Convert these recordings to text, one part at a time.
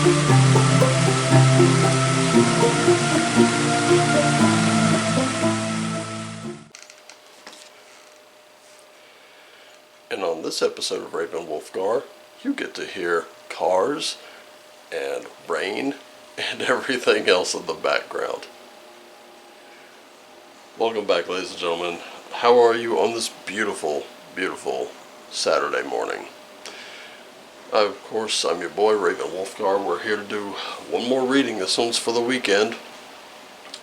And on this episode of Raven Wolfgar, you get to hear cars and rain and everything else in the background. Welcome back, ladies and gentlemen. How are you on this beautiful, beautiful Saturday morning? Of course, I'm your boy, Raven Wolfgar. We're here to do one more reading. This one's for the weekend.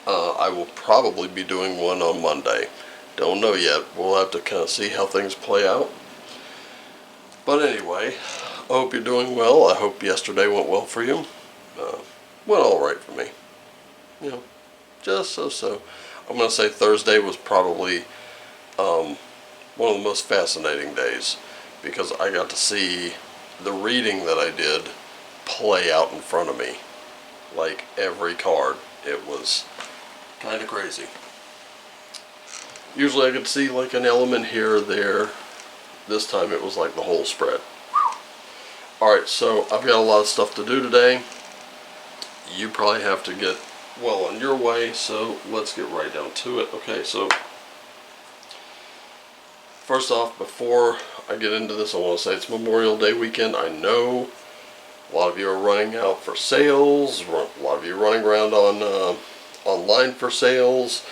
I will probably be doing one on Monday. Don't know yet. We'll have to kind of see how things play out. But anyway, I hope you're doing well. I hope yesterday went well for you. Went alright for me. You know, just so. I'm going to say Thursday was probably one of the most fascinating days because I got to see the reading that I did play out in front of me. Like every card. It was kind of crazy. Usually I could see like an element here or there. This time it was like the whole spread. Alright, so I've got a lot of stuff to do today. You probably have to get well on your way, so let's get right down to it. Okay, so first off, before I get into this, I want to say it's Memorial Day weekend. I know a lot of you are running out for sales. A lot of you are running around on online for sales.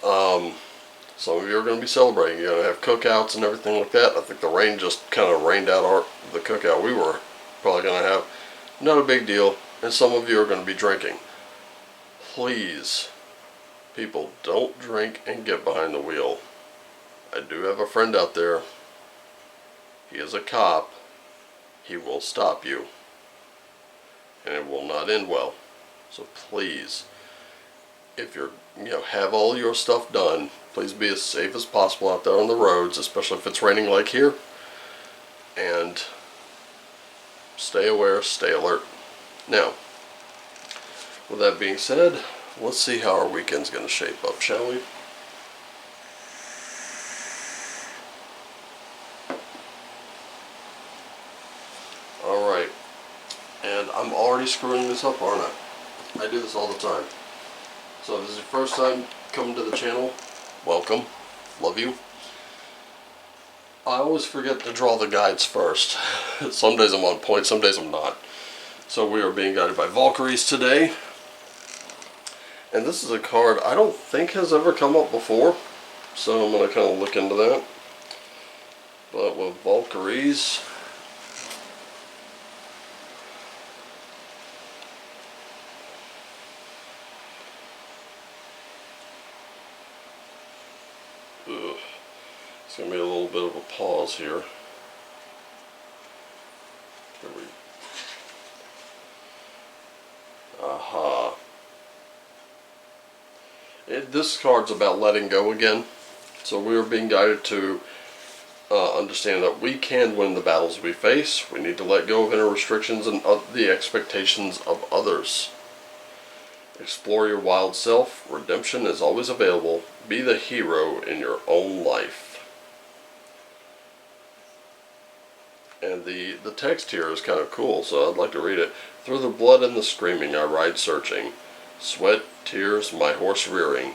Some of you are going to be celebrating. You're going to have cookouts and everything like that. I think the rain just kind of rained out the cookout we were probably going to have. Not a big deal. And some of you are going to be drinking. Please, people, don't drink and get behind the wheel. I do have a friend out there. He is a cop. He will stop you. And it will not end well. So please, if you're, have all your stuff done, please be as safe as possible out there on the roads, especially if it's raining like here. And stay aware, stay alert. Now, with that being said, let's see how our weekend's going to shape up, shall we? Alright. And I'm already screwing this up, aren't I? I do this all the time. So if this is your first time coming to the channel, welcome. Love you. I always forget to draw the guides first. Some days I'm on point, some days I'm not. So we are being guided by Valkyries today. And this is a card I don't think has ever come up before. So I'm going to kind of look into that. But with Valkyries, it's going to be a little bit of a pause here. Aha. This card's about letting go again. So we are being guided to understand that we can win the battles we face. We need to let go of inner restrictions and the expectations of others. Explore your wild self. Redemption is always available. Be the hero in your own life. And the text here is kind of cool, so I'd like to read it. Through the blood and the screaming I ride searching. Sweat, tears, my horse rearing.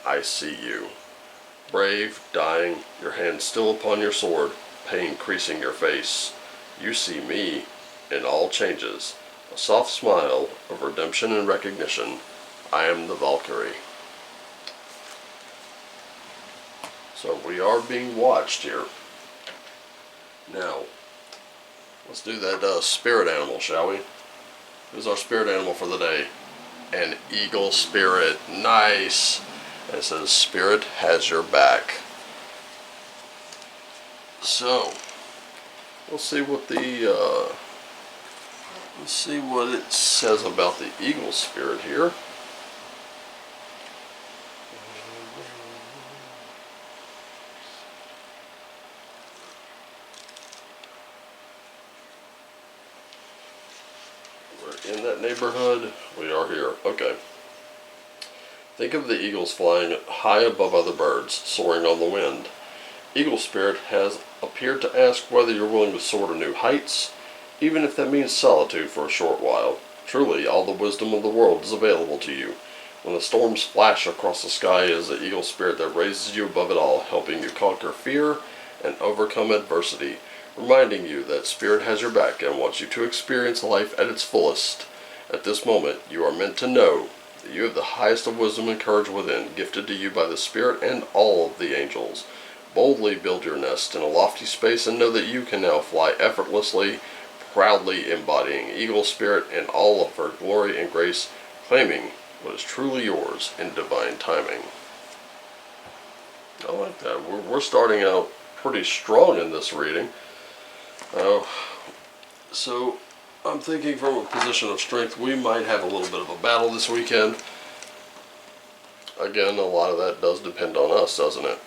I see you. Brave, dying, your hand still upon your sword, pain creasing your face. You see me in all changes. A soft smile of redemption and recognition. I am the Valkyrie. So we are being watched here. Now, let's do that spirit animal, shall we? Who's our spirit animal for the day? An eagle spirit. Nice. And it says, Spirit has your back. So, let's see what it says about the eagle spirit here. In that neighborhood, we are here. Okay. Think of the eagles flying high above other birds, soaring on the wind. Eagle Spirit has appeared to ask whether you're willing to soar to new heights, even if that means solitude for a short while. Truly, all the wisdom of the world is available to you. When the storms flash across the sky is the eagle spirit that raises you above it all, helping you conquer fear and overcome adversity, reminding you that Spirit has your back and wants you to experience life at its fullest. At this moment, you are meant to know that you have the highest of wisdom and courage within, gifted to you by the Spirit and all of the angels. Boldly build your nest in a lofty space and know that you can now fly effortlessly, proudly embodying eagle spirit in all of her glory and grace, claiming what is truly yours in divine timing. I like that. We're starting out pretty strong in this reading. So I'm thinking from a position of strength, we might have a little bit of a battle this weekend. Again, a lot of that does depend on us, doesn't it?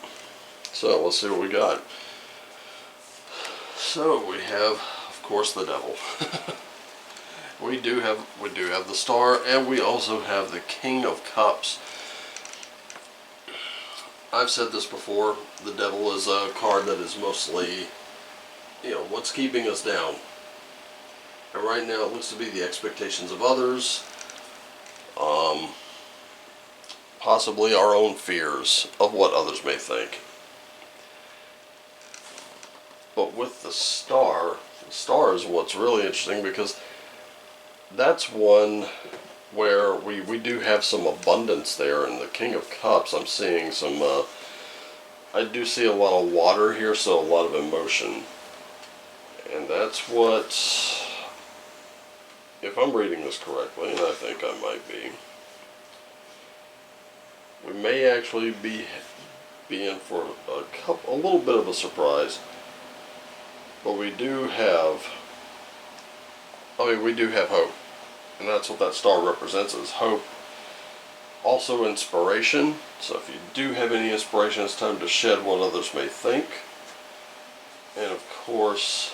So let's see what we got. So we have, of course, the devil. We do have the star, and we also have the King of Cups. I've said this before, the devil is a card that is mostly, what's keeping us down. And right now it looks to be the expectations of others, possibly our own fears of what others may think. But with the star is what's really interesting, because that's one where we do have some abundance there. In the King of Cups, I'm seeing some, I do see a lot of water here, so a lot of emotion. And that's what, if I'm reading this correctly, and I think I might be, we may actually be in for a little bit of a surprise. But we do have hope. And that's what that star represents, is hope. Also inspiration. So if you do have any inspiration, it's time to shed what others may think. And of course,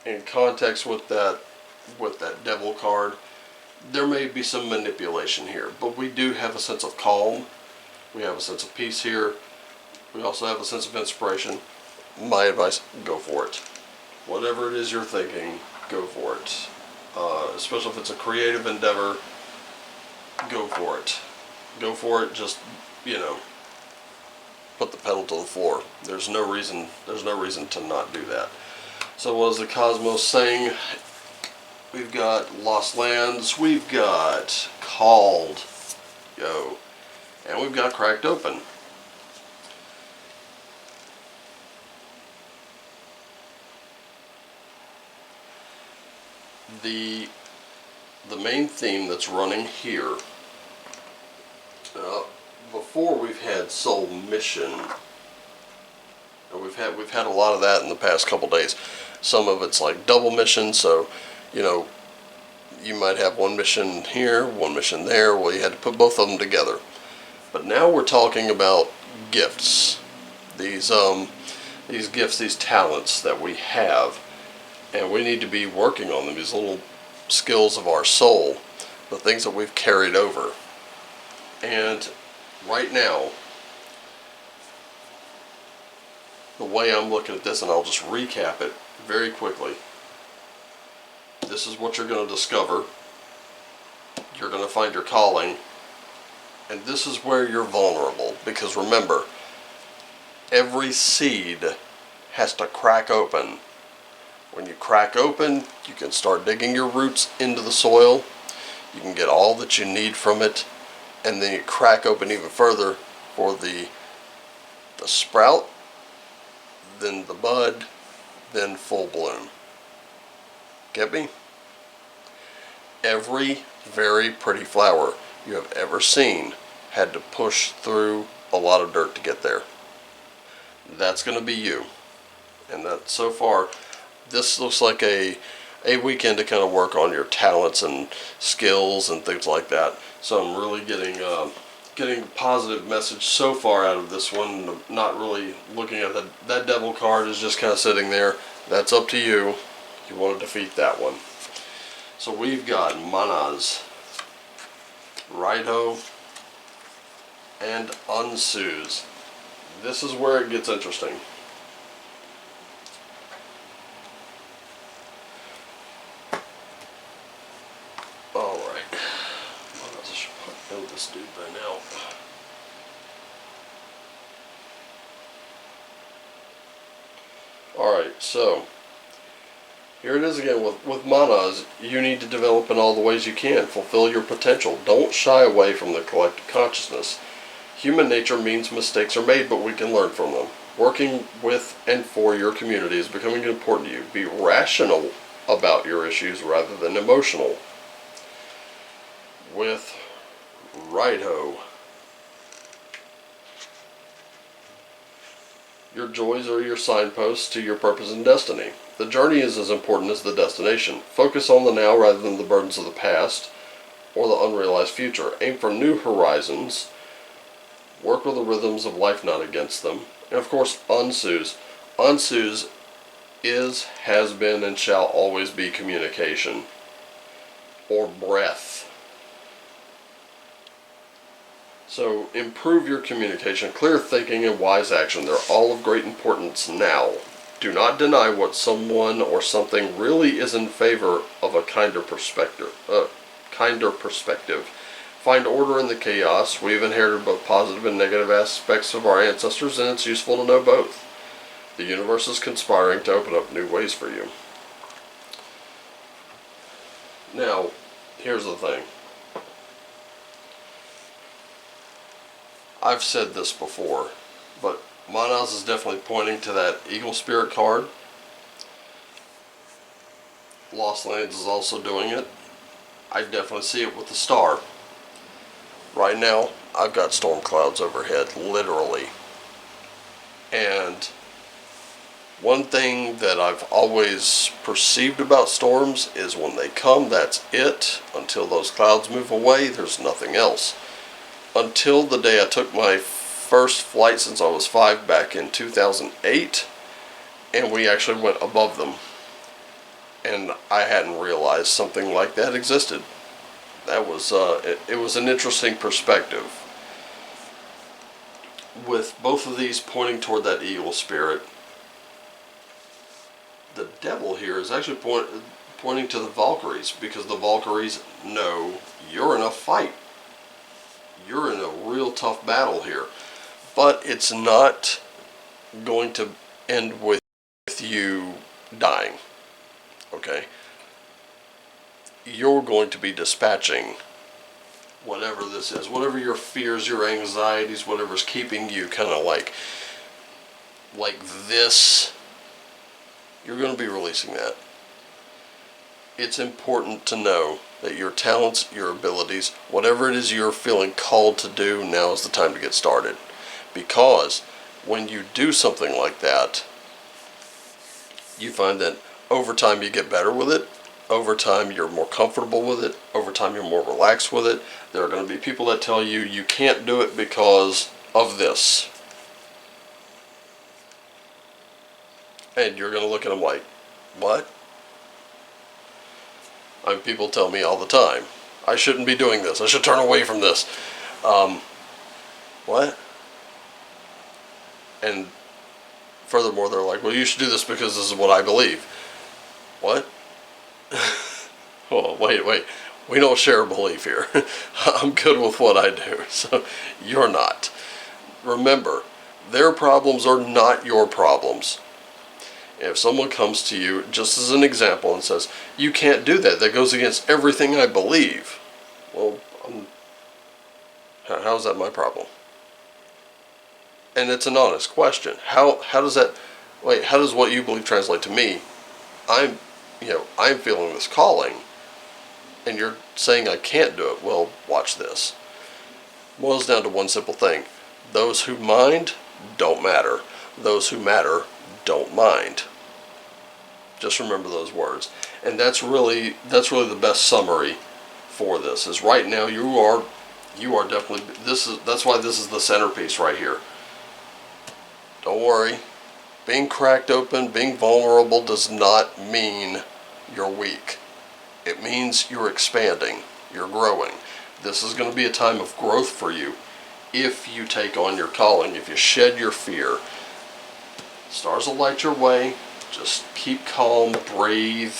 in context with that devil card, there may be some manipulation here. But we do have a sense of calm. We have a sense of peace here. We also have a sense of inspiration. My advice, go for it. Whatever it is you're thinking, go for it. Especially if it's a creative endeavor, go for it. Go for it, just, put the pedal to the floor. There's no reason to not do that. So what is the cosmos saying? We've got lost lands, we've got called, and we've got cracked open. The main theme that's running here, before we've had soul mission, and we've had a lot of that in the past couple days. Some of it's like double mission, so you might have one mission here, one mission there. Well, you had to put both of them together. But now we're talking about gifts. These gifts, these talents that we have. And we need to be working on them, these little skills of our soul, the things that we've carried over. And right now, the way I'm looking at this, and I'll just recap it very quickly. This is what you're going to discover. You're going to find your calling. And this is where you're vulnerable. Because remember, every seed has to crack open. When you crack open, you can start digging your roots into the soil. You can get all that you need from it. And then you crack open even further for the sprout, then the bud, then full bloom. Get me? Every very pretty flower you have ever seen had to push through a lot of dirt to get there. That's going to be you. And that, so far, this looks like a weekend to kind of work on your talents and skills and things like that. So I'm really getting a positive message so far out of this one. Not really looking at that devil card is just kind of sitting there. That's up to you. You want to defeat that one. So we've got Manas, Rido, and Unsus. This is where it gets interesting. Alright, so here it is again with manas. You need to develop in all the ways you can. Fulfill your potential. Don't shy away from the collective consciousness. Human nature means mistakes are made, but we can learn from them. Working with and for your community is becoming important to you. Be rational about your issues rather than emotional. With Righto. Your joys are your signposts to your purpose and destiny. The journey is as important as the destination. Focus on the now rather than the burdens of the past or the unrealized future. Aim for new horizons. Work with the rhythms of life, not against them. And of course, Ansu's. Ansu's is, has been, and shall always be communication. Or breath. So improve your communication, clear thinking, and wise action. They're all of great importance now. Do not deny what someone or something really is in favor of a kinder perspective. Find order in the chaos. We've inherited both positive and negative aspects of our ancestors, and it's useful to know both. The universe is conspiring to open up new ways for you. Now, here's the thing. I've said this before, but Manas is definitely pointing to that Eagle Spirit card. Lost Lands is also doing it. I definitely see it with the star. Right now, I've got storm clouds overhead, literally. And one thing that I've always perceived about storms is when they come, that's it. Until those clouds move away, there's nothing else. Until the day I took my first flight since I was 5 back in 2008, and we actually went above them. And I hadn't realized something like that existed. That was, it was an interesting perspective. With both of these pointing toward that Eagle Spirit, the devil here is actually pointing to the Valkyries, because the Valkyries know you're in a fight. You're in a real tough battle here. But it's not going to end with you dying. Okay? You're going to be dispatching whatever this is. Whatever your fears, your anxieties, whatever's keeping you kind of like this. You're going to be releasing that. It's important to know that your talents, your abilities, whatever it is you're feeling called to do, now is the time to get started. Because when you do something like that, you find that over time you get better with it. Over time you're more comfortable with it. Over time you're more relaxed with it. There are going to be people that tell you you can't do it because of this. And you're going to look at them like, what? I mean, people tell me all the time, I shouldn't be doing this. I should turn away from this. What? And furthermore, they're like, well, you should do this because this is what I believe. What? Oh, wait. We don't share a belief here. I'm good with what I do, so you're not. Remember, their problems are not your problems. If someone comes to you, just as an example, and says, you can't do that, that goes against everything I believe. Well, how is that my problem? And it's an honest question. How does what you believe translate to me? I'm feeling this calling, and you're saying I can't do it. Well, watch this. Boils down to one simple thing. Those who mind don't matter. Those who matter don't mind. Just remember those words. And that's really the best summary for this. Is right now you are definitely, that's why this is the centerpiece right here. Don't worry. Being cracked open, being vulnerable does not mean you're weak. It means you're expanding, you're growing. This is going to be a time of growth for you if you take on your calling, if you shed your fear. Stars will light your way. Just keep calm, breathe,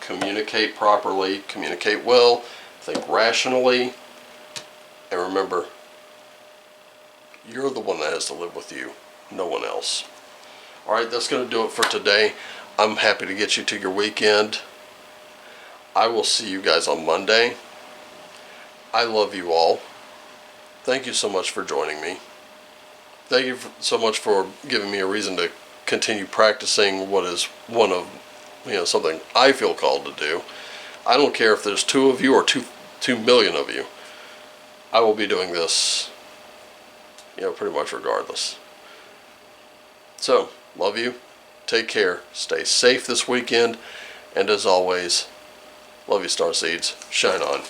communicate properly, communicate well, think rationally, and remember, you're the one that has to live with you, no one else. Alright, that's going to do it for today. I'm happy to get you to your weekend. I will see you guys on Monday. I love you all. Thank you so much for joining me. Thank you so much for giving me a reason to continue practicing what is one of, something I feel called to do. I don't care if there's 2 of you or 2 million of you. I will be doing this, pretty much regardless. So, love you. Take care. Stay safe this weekend. And as always, love you, Starseeds. Shine on.